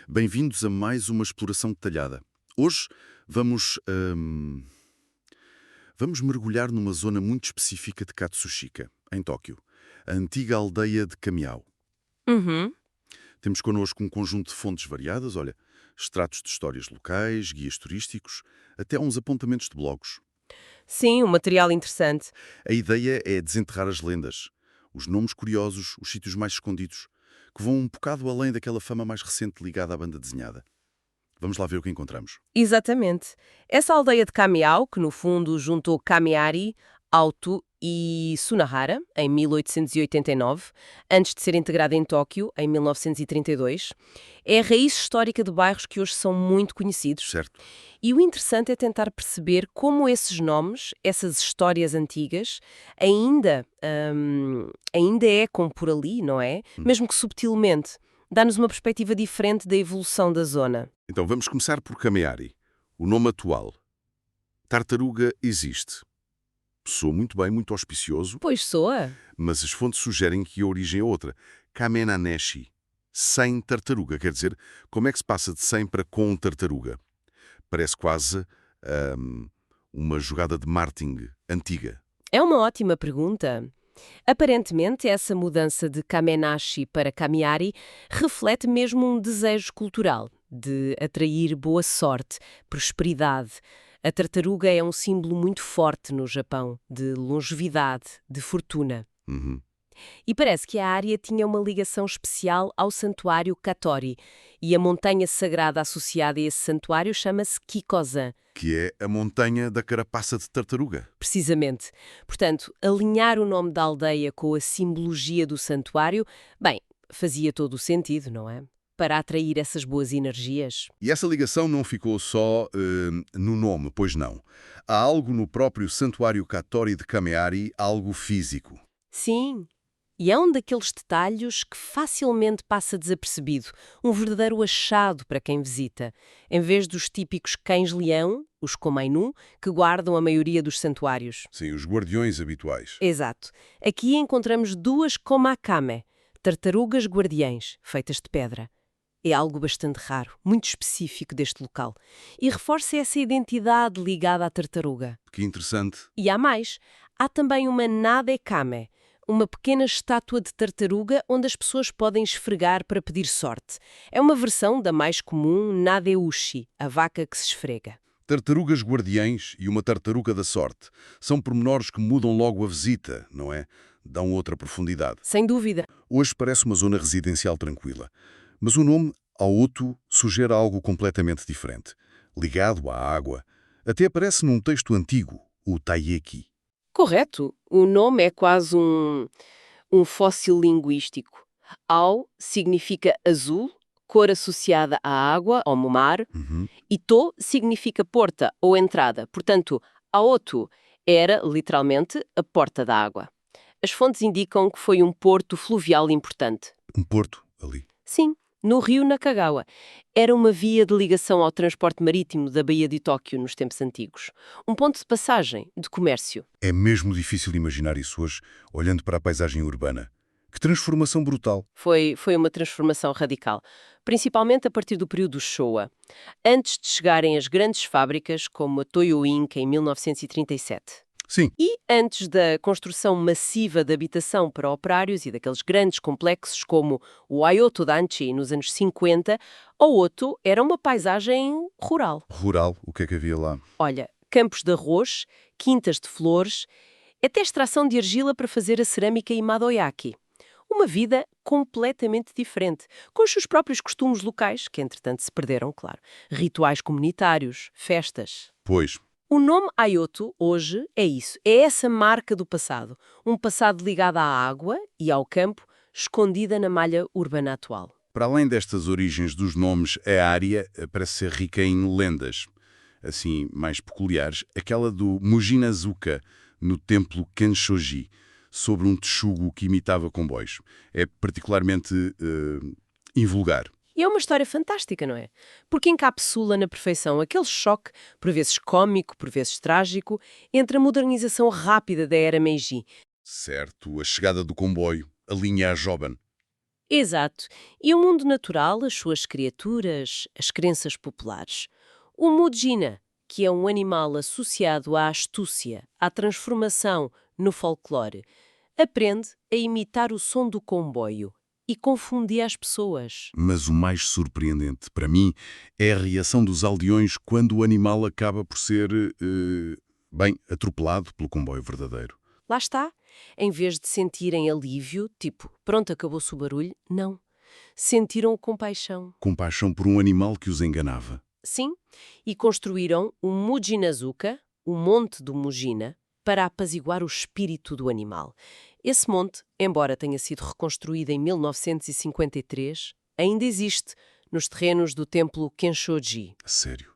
Bem-vindos a mais uma exploração detalhada. Hoje vamos, vamos mergulhar numa zona muito específica de Katsushika, em Tóquio, a antiga aldeia de Kamiao. Uhum. Temos connosco um conjunto de fontes variadas, olha, extratos de histórias locais, guias turísticos, até uns apontamentos de blogs. Sim, um material interessante. A ideia é desenterrar as lendas, os nomes curiosos, os sítios mais escondidos, que vão um bocado além daquela fama mais recente ligada à banda desenhada. Vamos lá ver o que encontramos. Exatamente. Essa aldeia de Kamiao, que no fundo juntou Kamiari, Auto e Sunahara, em 1889, antes de ser integrada em Tóquio, em 1932, é a raiz histórica de bairros que hoje são muito conhecidos. Certo? E o interessante é tentar perceber como esses nomes, essas histórias antigas, ainda, ainda ecam por ali, não é? Mesmo que subtilmente. Dá-nos uma perspectiva diferente da evolução da zona. Então vamos começar por Kameari, o nome atual. Tartaruga existe. Soa muito bem, muito auspicioso, Pois soa. mas as fontes sugerem que a origem é outra. Kamenaneshi, sem tartaruga. Quer dizer, como é que se passa de sem para com tartaruga? Parece quase ahm, uma jogada de marketing antiga. É uma ótima pergunta. Aparentemente, essa mudança de Kamenashi para Kamiari reflete mesmo um desejo cultural de atrair boa sorte, prosperidade. A tartaruga é um símbolo muito forte no Japão, de longevidade, de fortuna. Uhum. E parece que a área tinha uma ligação especial ao santuário Katori, e a montanha sagrada associada a esse santuário chama-se Kikosan. Que é a montanha da carapaça de tartaruga. Precisamente. Portanto, alinhar o nome da aldeia com a simbologia do santuário, bem, fazia todo o sentido, não é? Para atrair essas boas energias. E essa ligação não ficou só no nome, pois não. Há algo no próprio Santuário Katori de Kameari, algo físico. Sim. E é um daqueles detalhes que facilmente passa desapercebido, um verdadeiro achado para quem visita, em vez dos típicos cães-leão, os komainu, que guardam a maioria dos santuários. Sim, os guardiões habituais. Exato. Aqui encontramos duas komakame, tartarugas guardiães, feitas de pedra. É algo bastante raro, muito específico deste local, e reforça essa identidade ligada à tartaruga. Que interessante. E há mais. Há também uma nadekame, uma pequena estátua de tartaruga onde as pessoas podem esfregar para pedir sorte. É uma versão da mais comum nadeushi, a vaca que se esfrega. Tartarugas guardiães e uma tartaruga da sorte. São pormenores que mudam logo a visita, não é? Dão outra profundidade. Sem dúvida. Hoje parece uma zona residencial tranquila, mas o nome Aotu sugere algo completamente diferente, ligado à água. Até aparece num texto antigo, o Taiyeki. Correto. O nome é quase um fóssil linguístico. Ao significa azul, cor associada à água, ao mar, Uhum. e to significa porta ou entrada. Portanto, Aotu era, literalmente, a porta da água. As fontes indicam que foi um porto fluvial importante. Um porto ali. Sim, no rio Nakagawa. Era uma via de ligação ao transporte marítimo da Baía de Tóquio nos tempos antigos. Um ponto de passagem, de comércio. É mesmo difícil imaginar isso hoje, olhando para a paisagem urbana. Que transformação brutal. Foi uma transformação radical, principalmente a partir do período Showa, antes de chegarem as grandes fábricas como a Toyo Inc. em 1937. Sim, E antes da construção massiva de habitação para operários e daqueles grandes complexos como o Ayoto Danchi nos anos 50, o Oto era uma paisagem rural. rural, o que é que havia lá? Olha, campos de arroz, quintas de flores, até extração de argila para fazer a cerâmica Imadoyaki. Uma vida completamente diferente, com os seus próprios costumes locais, que entretanto se perderam, claro. Rituais comunitários, festas. Pois, O nome Ayoto, hoje, é isso. É essa marca do passado. Um passado ligado à água e ao campo, escondida na malha urbana atual. para além destas origens dos nomes, a área parece ser rica em lendas, assim, mais peculiares. Aquela do Mujinazuka, no templo Kenshoji, sobre um texugo que imitava comboios. É particularmente invulgar. E é uma história fantástica, não é? Porque encapsula na perfeição aquele choque, por vezes cômico, por vezes trágico, entre a modernização rápida da era Meiji. Certo, a chegada do comboio, a linha a Joban. Exato. E o mundo natural, as suas criaturas, as crenças populares. O Mudjina, que é um animal associado à astúcia, à transformação no folclore, aprende a imitar o som do comboio e confundia as pessoas. Mas o mais surpreendente, para mim, é a reação dos aldeões quando o animal acaba por ser, bem, atropelado pelo comboio verdadeiro. Lá está. Em vez de sentirem alívio, tipo, pronto, acabou-se o barulho, não. Sentiram compaixão. Compaixão por um animal que os enganava. Sim, e construíram o Mujinazuka, o Monte do Mujina, para apaziguar o espírito do animal. Esse monte, embora tenha sido reconstruído em 1953, ainda existe nos terrenos do templo Kenshoji. Sério.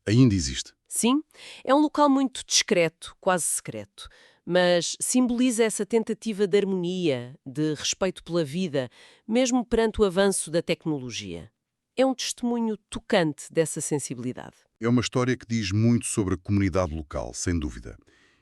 Ainda existe. Sim, é um local muito discreto, quase secreto, mas simboliza essa tentativa de harmonia, de respeito pela vida, mesmo perante o avanço da tecnologia. É um testemunho tocante dessa sensibilidade. É uma história que diz muito sobre a comunidade local, sem dúvida.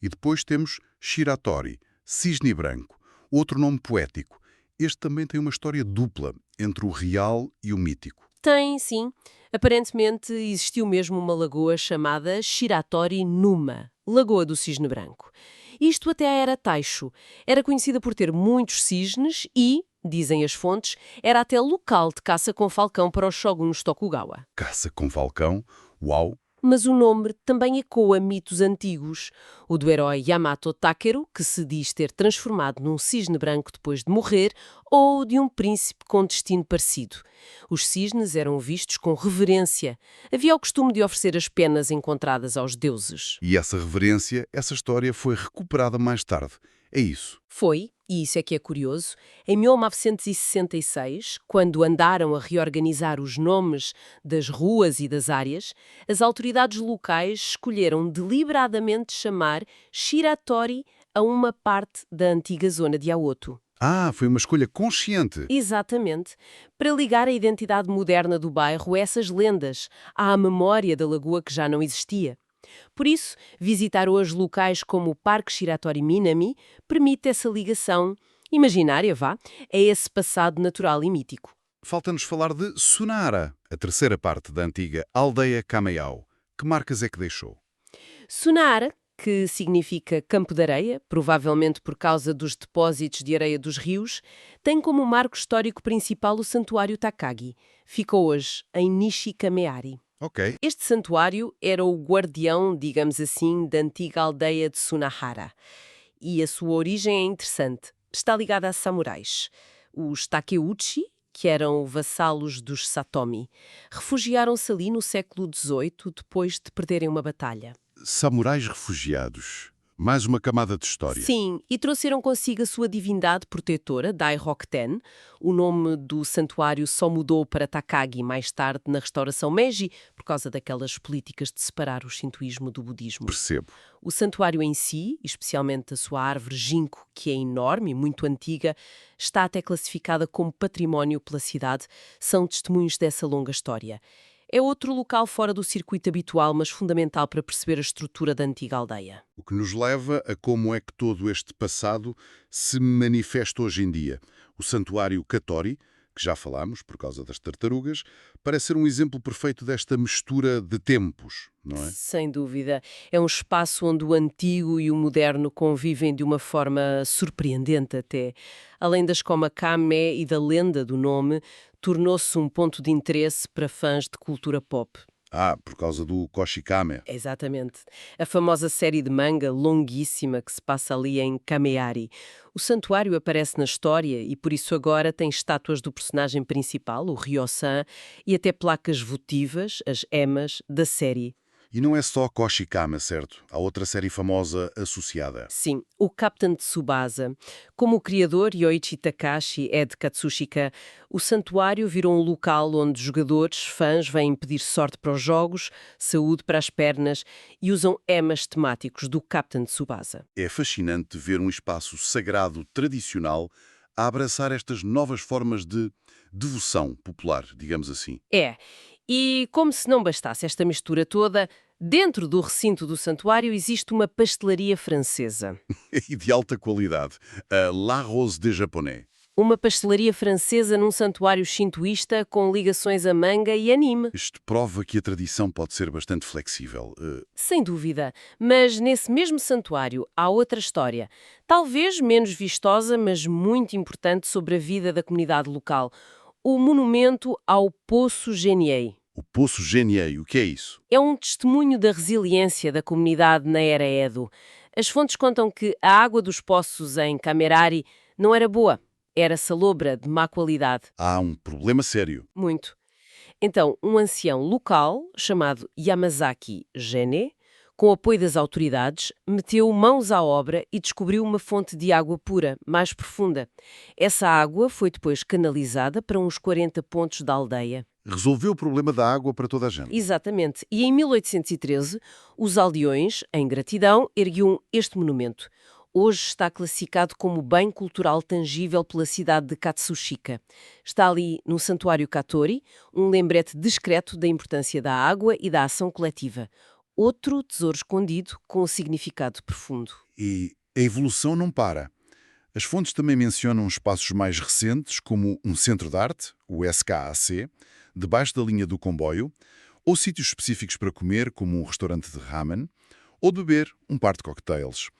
E depois temos Shiratori, cisne branco, outro nome poético. Este também tem uma história dupla entre o real e o mítico. Tem, sim. Aparentemente existiu mesmo uma lagoa chamada Shiratori Numa, Lagoa do Cisne Branco. Isto até a era Taisho. Era conhecida por ter muitos cisnes e, dizem as fontes, era até local de caça com falcão para os shoguns Tokugawa. Caça com falcão, uau! Mas o nome também ecoa mitos antigos. O do herói Yamato Takeru, que se diz ter transformado num cisne branco depois de morrer, ou de um príncipe com destino parecido. Os cisnes eram vistos com reverência. Havia o costume de oferecer as penas encontradas aos deuses. E essa reverência, essa história foi recuperada mais tarde. É isso. Foi, e isso é que é curioso, em 1966, quando andaram a reorganizar os nomes das ruas e das áreas, as autoridades locais escolheram deliberadamente chamar Shiratori a uma parte da antiga zona de Aoto. Ah, foi uma escolha consciente. Exatamente, para ligar a identidade moderna do bairro a essas lendas, à memória da lagoa que já não existia. Por isso, visitar hoje locais como o Parque Shiratori Minami permite essa ligação imaginária, vá, a esse passado natural e mítico. Falta-nos falar de Sunara, a terceira parte da antiga aldeia Kameyao. Que marcas é que deixou? Sunara, que significa campo de areia, provavelmente por causa dos depósitos de areia dos rios, tem como marco histórico principal o Santuário Takagi. Fica hoje em Nishikameari. Ok. Este santuário era o guardião, digamos assim, da antiga aldeia de Sunahara. E a sua origem é interessante. Está ligada a samurais. Os Takeuchi, que eram vassalos dos Satomi, refugiaram-se ali no século XVIII depois de perderem uma batalha. Samurais refugiados. Mais uma camada de história. Sim, e trouxeram consigo a sua divindade protetora, Daihokten. O nome do santuário só mudou para Takagi mais tarde na restauração Meiji, por causa daquelas políticas de separar o shintoísmo do budismo. Percebo. O santuário em si, especialmente a sua árvore ginkgo, que é enorme e muito antiga, está até classificada como património pela cidade, são testemunhos dessa longa história. É outro local fora do circuito habitual, mas fundamental para perceber a estrutura da antiga aldeia. O que nos leva a como é que todo este passado se manifesta hoje em dia. O santuário Katori, que já falámos por causa das tartarugas, parece ser um exemplo perfeito desta mistura de tempos, não é? Sem dúvida. É um espaço onde o antigo e o moderno convivem de uma forma surpreendente até. Além das Komakame e da lenda do nome, tornou-se um ponto de interesse para fãs de cultura pop. Ah, por causa do Koshikame. Exatamente. A famosa série de manga longuíssima que se passa ali em Kameari. O santuário aparece na história e por isso agora tem estátuas do personagem principal, o Ryo-san, e até placas votivas, as emas, da série. E não é só Koshikame, certo? Há outra série famosa associada. Sim, o Captain Tsubasa. Como o criador Yoichi Takashi é de Katsushika, o santuário virou um local onde jogadores, fãs, vêm pedir sorte para os jogos, saúde para as pernas e usam emas temáticos do Captain Tsubasa. É fascinante ver um espaço sagrado tradicional a abraçar estas novas formas de devoção popular, digamos assim. É. E como se não bastasse esta mistura toda, dentro do recinto do santuário existe uma pastelaria francesa. E de alta qualidade. A La Rose de Japonais. uma pastelaria francesa num santuário shintoísta com ligações a manga e anime. Isto prova que a tradição pode ser bastante flexível. Sem dúvida, mas nesse mesmo santuário há outra história, talvez menos vistosa, mas muito importante sobre a vida da comunidade local. O monumento ao Poço Geniei. O Poço Geniei, o que é isso? É um testemunho da resiliência da comunidade na era Edo. As fontes contam que a água dos poços em Kamerari não era boa, era salobra, de má qualidade. Há um problema sério. Muito. Então, um ancião local, chamado Yamazaki Gene, com o apoio das autoridades, meteu mãos à obra e descobriu uma fonte de água pura, mais profunda. Essa água foi depois canalizada para uns 40 pontos da aldeia. Resolveu o problema da água para toda a gente. Exatamente. E em 1813, os aldeões, em gratidão, erguiam este monumento. Hoje está classificado como bem cultural tangível pela cidade de Katsushika. Está ali no Santuário Katori, um lembrete discreto da importância da água e da ação coletiva. Outro tesouro escondido com um significado profundo. E a evolução não para. As fontes também mencionam espaços mais recentes, como um centro de arte, o SKAC, debaixo da linha do comboio, ou sítios específicos para comer, como um restaurante de ramen, ou de beber um par de cocktails.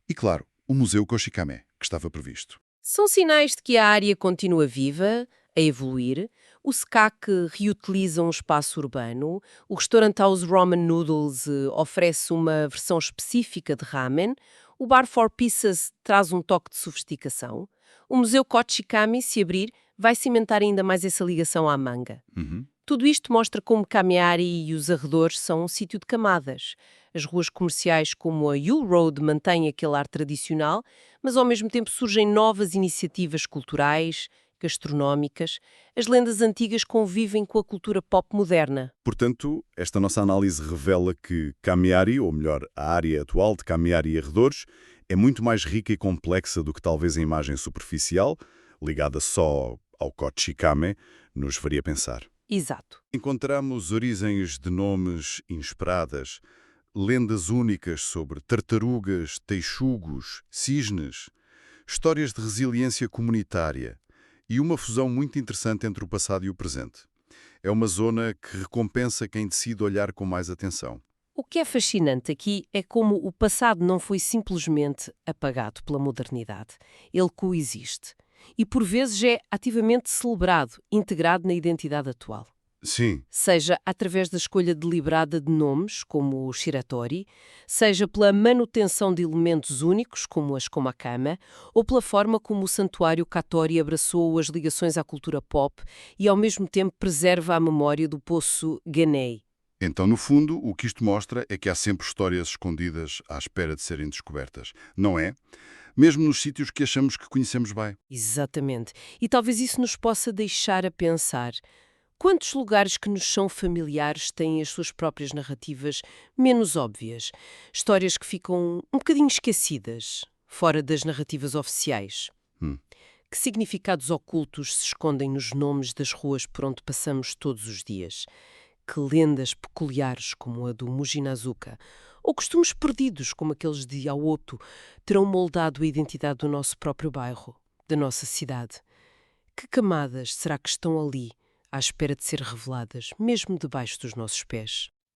E, claro, o Museu Koshikame, que estava previsto. São sinais de que a área continua viva, a evoluir. O SCAC reutiliza um espaço urbano. O restaurante House Ramen Noodles oferece uma versão específica de ramen. O Bar Four Pieces traz um toque de sofisticação. O Museu Kochikami, se abrir, vai cimentar ainda mais essa ligação à manga. Tudo isto mostra como Kameari e os arredores são um sítio de camadas. As ruas comerciais como a Yule Road mantêm aquele ar tradicional, mas ao mesmo tempo surgem novas iniciativas culturais, gastronómicas. As lendas antigas convivem com a cultura pop moderna. Portanto, esta nossa análise revela que Kameari, ou melhor, a área atual de Kameari e arredores, é muito mais rica e complexa do que talvez a imagem superficial, ligada só ao Kochikame, nos faria pensar. Exato. Encontramos origens de nomes inesperadas, lendas únicas sobre tartarugas, texugos, cisnes, histórias de resiliência comunitária e uma fusão muito interessante entre o passado e o presente. É uma zona que recompensa quem decide olhar com mais atenção. O que é fascinante aqui é como o passado não foi simplesmente apagado pela modernidade. Ele coexiste. E por vezes é ativamente celebrado, integrado na identidade atual. Sim. Seja através da escolha deliberada de nomes, como o Shiratori, seja pela manutenção de elementos únicos, como as Komakama, ou pela forma como o santuário Katori abraçou as ligações à cultura pop e ao mesmo tempo preserva a memória do Poço Genei. Então, no fundo, o que isto mostra é que há sempre histórias escondidas à espera de serem descobertas, não é? Mesmo nos sítios que achamos que conhecemos bem. Exatamente. E talvez isso nos possa deixar a pensar. Quantos lugares que nos são familiares têm as suas próprias narrativas menos óbvias? Histórias que ficam um bocadinho esquecidas, fora das narrativas oficiais. Que significados ocultos se escondem nos nomes das ruas por onde passamos todos os dias? Que lendas peculiares, como a do Mujinazuka, ou costumes perdidos, como aqueles de Aoto, terão moldado a identidade do nosso próprio bairro, da nossa cidade? Que camadas será que estão ali, à espera de ser reveladas, mesmo debaixo dos nossos pés?